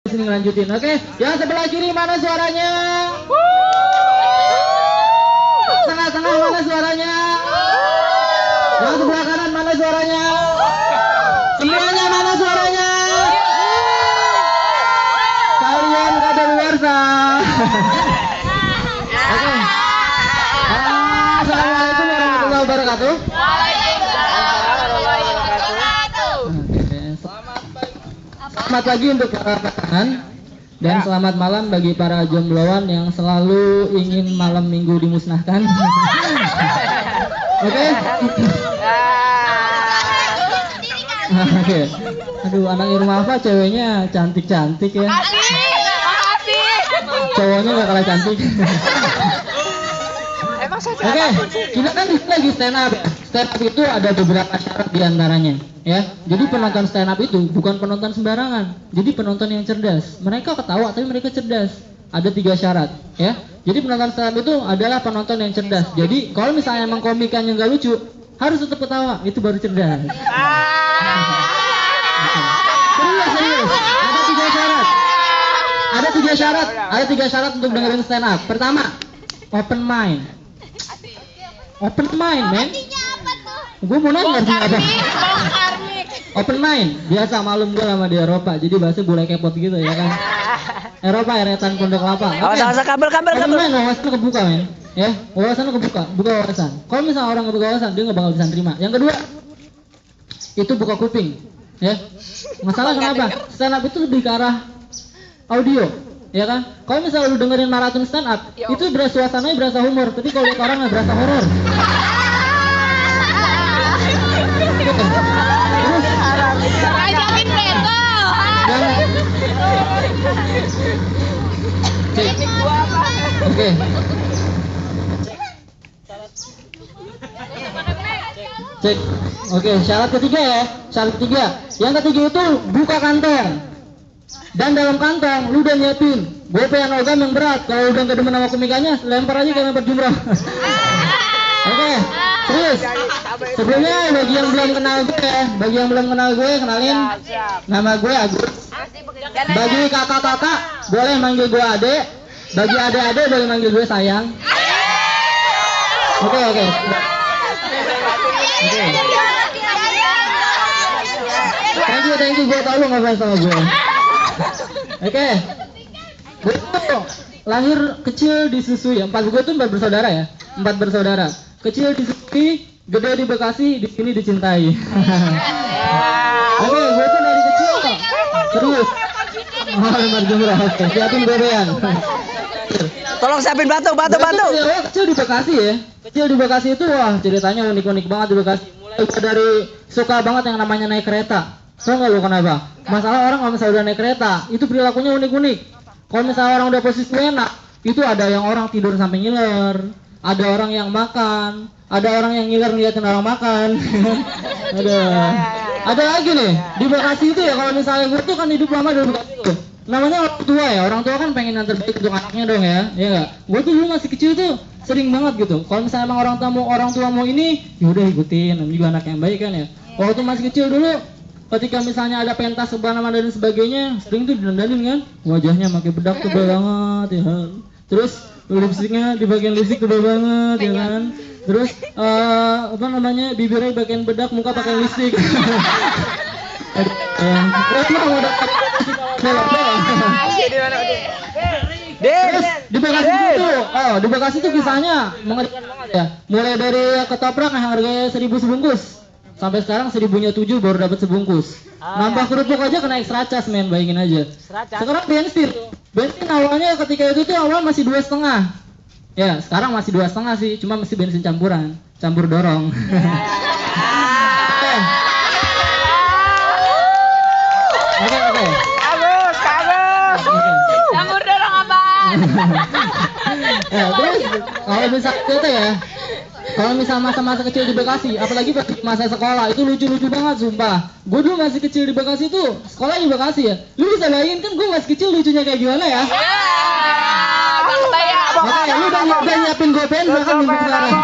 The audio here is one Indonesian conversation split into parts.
Sini lanjutin, oke? Yang sebelah kiri mana suaranya? Tengah-tengah mana suaranya? Yang sebelah kanan mana suaranya? Semuanya mana suaranya? Kalian kadaluarsa. Oke. Assalamualaikum warahmatullahi wabarakatuh. Selamat pagi untuk para pasangan dan selamat malam bagi para jombloan yang selalu ingin malam minggu dimusnahkan. Oke. Oke. Aduh, anak Irma apa ceweknya cantik-cantik ya. Cowoknya gak kalah cantik. Oke, kita kan lagi stand up. Stand up itu ada beberapa syarat diantaranya, ya. Jadi penonton stand up itu bukan penonton sembarangan. Jadi penonton yang cerdas. Mereka ketawa tapi mereka cerdas. Ada 3 syarat, ya. Jadi penonton stand up itu adalah penonton yang cerdas. Jadi kalau misalnya emang komikannya nggak lucu, harus tetap ketawa. Itu baru cerdas. Serius. Ada 3 syarat. Ada 3 syarat untuk dengerin stand up. Pertama, open mind. Open mind, men. Gue mau nanya apa? Open mind. Biasa malum gue lama di Eropa, jadi bahasa boleh kepot gitu ya kan. Eropa, eretan Pondok Kelapa. Awas kabel. Open mind, wawasan kebuka, men. Ya, wawasan kebuka, buka wawasan. Kalau misalnya orang nggak buka wawasan, dia nggak bakal bisa terima. Yang kedua, itu buka kuping. Ya. Masalah kenapa? Stand up itu lebih ke arah audio. Ya kan? Kalau misalnya lu dengerin maraton stand up, itu suasananya berasa humor, tapi kalau lihat orang nggak berasa horor. Ajakin beto. Oke. Cek. Oke, syarat ketiga ya. Syarat ketiga. Yang ketiga itu buka kantong. Dan dalam kantong lu udah nyiapin gopean logam yang berat. Kalau udah gak demen sama komikannya, lempar aja kayak lempar jumroh. Oke, serius. Sebelumnya bagi yang belum kenal gue, kenalin. Nama gue Agus. Bagi kakak-kakak boleh manggil gue Ade. Bagi ade-ade boleh manggil gue sayang. Oke. Thank you, gue tau lu ngefans sama gue. Oke. Gue tuh lahir kecil disusui. Gue tuh 4 bersaudara ya. 4 bersaudara. Kecil disusui, gede di Bekasi, di sini dicintai. Oke, gue tuh dari kecil kok. Serius. Lempar jumroh. Oke, siapin gobean. Tolong siapin batu. Kecil di Bekasi ya. Kecil di Bekasi itu wah ceritanya unik-unik banget di Bekasi. Mulai dari suka banget yang namanya naik kereta. Tau gak lu kenapa? Masalah orang kalau misalnya udah naik kereta, itu perilakunya unik-unik. Kalau misalnya orang udah posisi enak, itu ada yang orang tidur sampai ngiler, ada orang yang makan, ada orang yang ngiler ngeliatin orang makan. Ada lagi nih di Bekasi itu ya, kalau misalnya gue tuh kan hidup lama di Bekasi tuh. Namanya orang tua ya, orang tua kan pengen yang terbaik untuk anaknya dong ya, ya nggak? Gue tuh dulu masih kecil tuh sering banget gitu. Kalau misalnya emang orang tua mau ini, yaudah ikutin, namanya juga anak yang baik kan ya. Waktu masih kecil dulu, ketika misalnya ada pentas sebanama dan sebagainya, sering tuh didandanin kan, wajahnya pakai bedak tebal banget ya kan. Terus lipstiknya di bagian lipstik tebal banget ya kan. Terus bibirnya bagian bedak, muka pakai lipstik. Terus di Bekasi itu, di Bekasi itu kisahnya mengerikan banget ya. Mulai dari ketoprak yang harganya 1.000 sebungkus, sampai sekarang 1.007 baru dapat sebungkus. Nambah kerupuk aja kena ekstra cas, men, bayangin aja. Sekarang bensin awalnya ketika itu tuh awal masih 2,5. Ya, sekarang masih 2,5 sih, cuma masih bensin campuran, campur dorong. Oke. Campur dorong apaan? Ya, terus kalau misalnya itu ya, kalau misal masa-masa kecil di Bekasi, apalagi pas masa sekolah, itu lucu-lucu banget sumpah. Gue dulu masih kecil di Bekasi tuh, sekolah di Bekasi ya. Lu bisa bayangin kan gue masih kecil lucunya kayak gimana ya? Makanya lu udah nyiapin gopen bahkan minggu sekarang.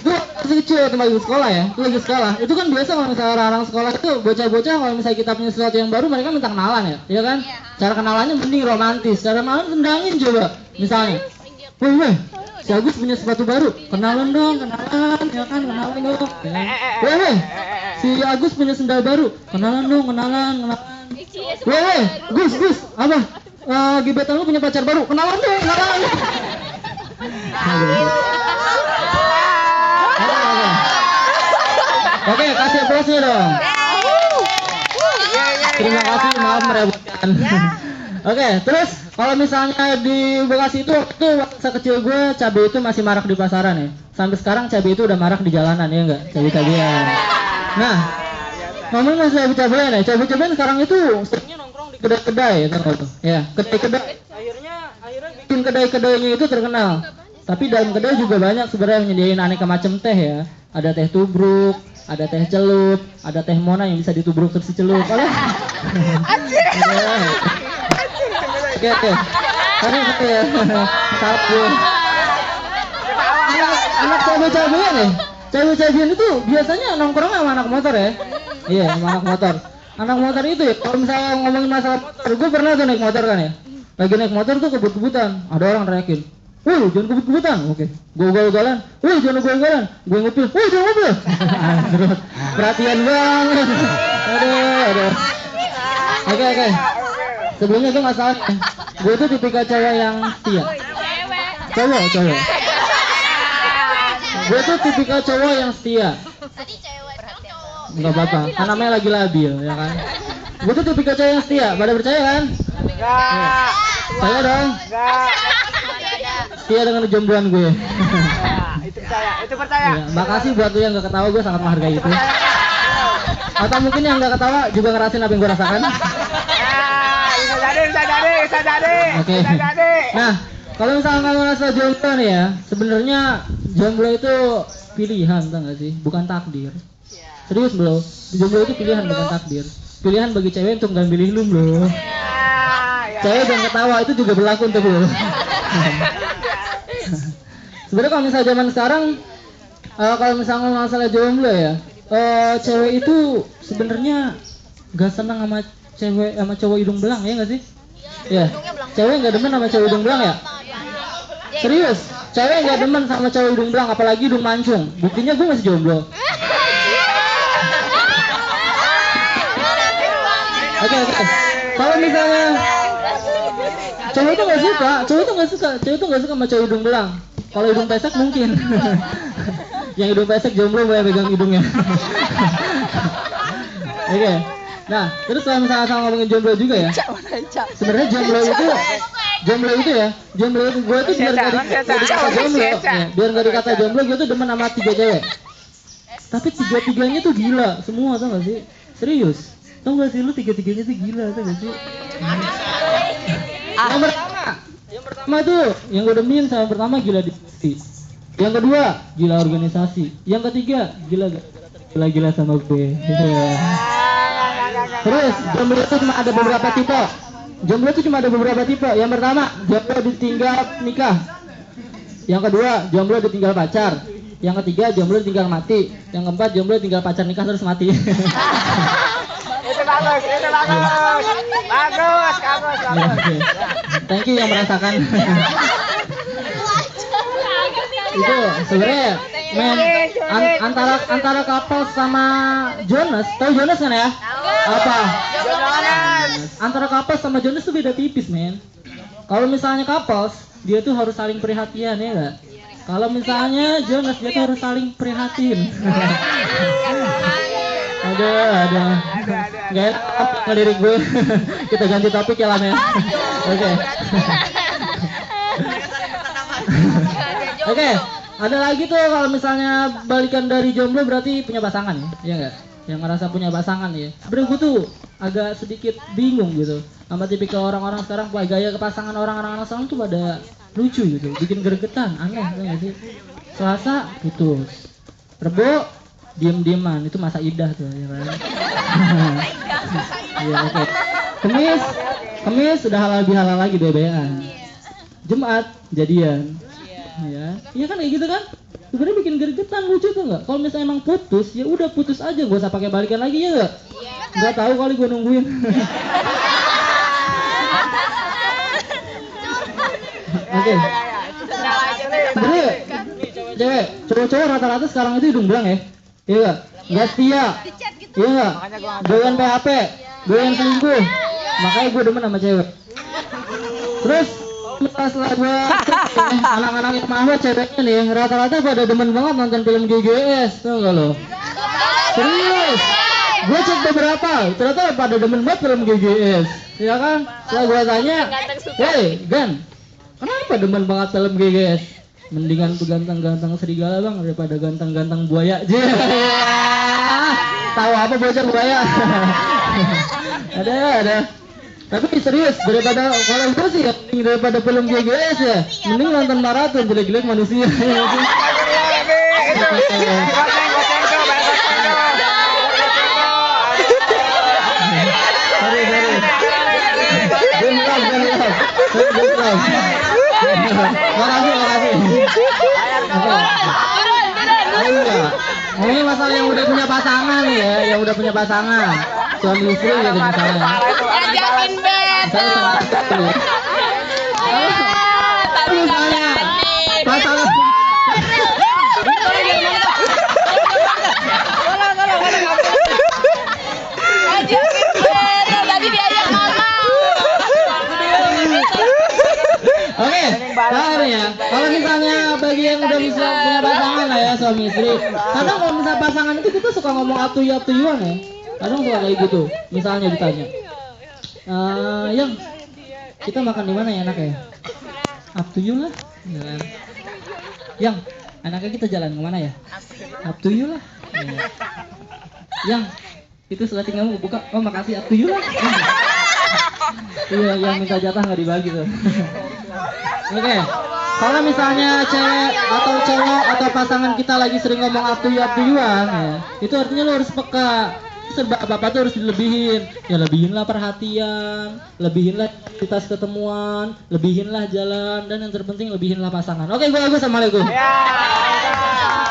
Gue masih kecil atau lagi sekolah ya, itu lagi sekolah. Itu kan biasa kalau misalnya orang-orang sekolah itu bocah-bocah kalau misalnya kita punya sesuatu yang baru mereka minta kenalan ya, iya kan? Cara kenalannya mending romantis, cara kenalan tendangin coba. Misalnya, weh, si Agus punya sepatu baru, kenalan dong, kenalan, ya kan, kenalan dong. Ya. Weh, si Agus punya sendal baru, kenalan dong, kenalan. Weh, Gus, apa? Gebetan lu punya pacar baru, kenalan dong, kenalan. Oke, kasih aplausnya dong. Terima kasih, maaf merepotkan. Oke, terus kalau misalnya di Bekasi itu waktu masa kecil gue cabai itu masih marak di pasaran ya. Sampai sekarang cabai itu udah marak di jalanan ya enggak? Cabai-cabian. Nah, ngomongin masalah cabai-cabian ya. Cabai-cabian sekarang itu seringnya nongkrong di kedai-kedai ya, tahu tuh. Ya, kedai-kedai. Akhirnya bikin kedai-kedainya itu terkenal. Tapi dalam kedai juga banyak sebenarnya yang nyediain aneka macam teh ya. Ada teh tubruk, ada teh celup, ada teh mona yang bisa ditubruk terus dicelup. Oke. Karena ya. Satu. Anak cabai-cabian ya. Cabai-cabian itu biasanya nongkrong sama anak motor ya. Iya, sama anak motor. Anak motor itu ya, kalau misalnya ngomongin masalah motor, gue pernah tuh naik motor kan ya. Lagi naik motor tuh kebut-kebutan, ada orang teriakin, "Woi, jangan kebut-kebutan." Oke. Gue ugal-ugalan. "Woi, jangan ugal-ugalan." Gue ngupil. "Woi, jangan ngupil." Perhatian banget. Aduh. Oke. Sebelumnya gue nggak salah. Gue tuh tipikal cewek yang setia. Cowok. Gue tuh tipikal cowok yang setia. Enggak apa-apa, kan namanya lagi labil, ya kan? Gue tuh tipikal cowok yang setia. Pada percaya kan? Enggak. Saya dong. Enggak. Setia dengan kejombloan gue. Itu percaya. Ya, makasih buat lu yang gak ketawa, gue sangat menghargai itu. Atau mungkin yang gak ketawa juga ngerasain apa yang gue rasakan. Bisa jadi. Oke. Nah, kalau misalnya kamu merasa jomblo nih ya, sebenarnya jomblo itu pilihan, tau gak sih? Bukan takdir. Serius bro, jomblo itu pilihan bukan takdir. Pilihan bagi cewek untuk gak milih lu bro. Cewek jangan ketawa, itu juga berlaku untuk lu. Sebenarnya kalau misalnya zaman sekarang, kalau misalnya masalah jomblo ya, cewek itu sebenarnya gak senang sama cewek sama cowok hidung belang ya nggak sih? Ya, cewek nggak demen sama cowok hidung belang ya? Serius, cewek nggak demen sama cowok hidung belang, apalagi hidung mancung. Buktinya gue masih jomblo. Oke. Kalau misalnya cowok itu nggak suka sama cowok hidung belang. Kalau hidung pesek mungkin. Yang hidung pesek jomblo boleh pegang hidungnya. Oke. Nah, terus kalau misalnya sama ngomongin jomblo juga ya. Sebenarnya jomblo itu gue tuh biar nggak dikata jomblo, biar nggak dikata jomblo, gue tuh demen sama 3 cewek. Tapi 3-3-nya tuh gila semua, tau gak sih? Serius, tau gak sih lu 3-3-nya tuh gila, tau gak sih? Yang pertama tuh, yang gue demen sama pertama gila diskusi. Yang kedua, gila organisasi. Yang ketiga, gila sama gue. Terus, jomblo itu cuma ada beberapa tipe. Yang pertama, jomblo ditinggal nikah. Yang kedua, jomblo ditinggal pacar. Yang ketiga, jomblo ditinggal mati. Yang keempat, jomblo ditinggal pacar nikah terus mati. Itu bagus. Bagus. Thank you yang merasakan. Itu sebenarnya antara couple sama Jonas. Tahu Jonas kan ya? Apa? Antara couple sama Jonas tuh beda tipis, men. Kalau misalnya couples, dia tuh harus saling perhatian ya enggak? Kalau misalnya Jonas, dia tuh harus saling prihatin. Ada. Gak enak ngelirik gue. Kita ganti topik ya Lam ya. Oke. Ada lagi tuh kalau misalnya balikan dari jomblo berarti punya pasangan ya? Iya enggak? Yang ngerasa punya pasangan ya. Sebenernya gue tuh agak sedikit bingung gitu sama tipikal orang-orang sekarang, gaya kepasangan orang-orang sekarang tuh pada lucu gitu, bikin gregetan, aneh gak sih? Selasa putus, Rebo diem-dieman, itu masa idah tuh ya kan? Iya, oke. Kemis sudah halal bihalal lagi bebean. Jumat jadian. Ya, iya kan kayak gitu kan? sebenarnya bikin gergetan, lucu tuh nggak? Kalau misalnya emang putus, ya udah putus aja, gak usah pakai balikan lagi ya nggak? Nggak tahu kali gue nungguin. Oke. Sebenarnya cewek, cowok-cowok rata-rata sekarang itu hidung belang ya, iya nggak? Nggak setia, iya nggak? Doyan PHP, doyan selingkuh, makanya gue demen sama cewek. Terus setelah gue anak-anak yang mahal ceweknya nih rata-rata pada demen banget nonton film GGS, tau gak lo? Serius, gue cek beberapa, ternyata pada demen banget film GGS, ya kan? Setelah gue tanya, hey Gan, kenapa demen banget film GGS? Mendingan tuh ganteng-ganteng serigala bang daripada ganteng-ganteng buaya. Tahu apa bocah buaya? ada. Tapi serius, daripada kalau gue sih ya, daripada film GGS ya, mending nonton maraton jelek-jelek manusia. Sorry. Makasih. Ini masalah yang udah punya pasangan nih ya, yang udah punya pasangan, suami istri gitu misalnya. Ngajakin betul. Misalnya pasangan. Ngajakin betul. Tadi diajak mama. Oke, terakhir ya. Kalau misalnya bagi yang udah bisa punya pasangan lah ya suami istri. Kadang kalau misalnya pasangan itu kita suka ngomong up to you-an ya. Kadang suka kayak gitu. Misalnya ditanya, yang kita makan di mana ya enak ya? Up to you lah. Ya kan? Yang anaknya kita jalan kemana ya? Up to you lah. Ya. Yang itu setelah tinggal buka, oh makasih up to you lah. Iya, yang minta jatah nggak dibagi tuh. Oke, kalau misalnya cewek atau cowok atau pasangan kita lagi sering ngomong up to you-an, ya, itu artinya lo harus peka. Serba apa-apa tuh harus dilebihin. Ya lebihinlah perhatian, lebihinlah aktivitas ketemuan, lebihinlah jalan, dan yang terpenting lebihinlah pasangan. Oke, gue Agus, assalamualaikum. Ya.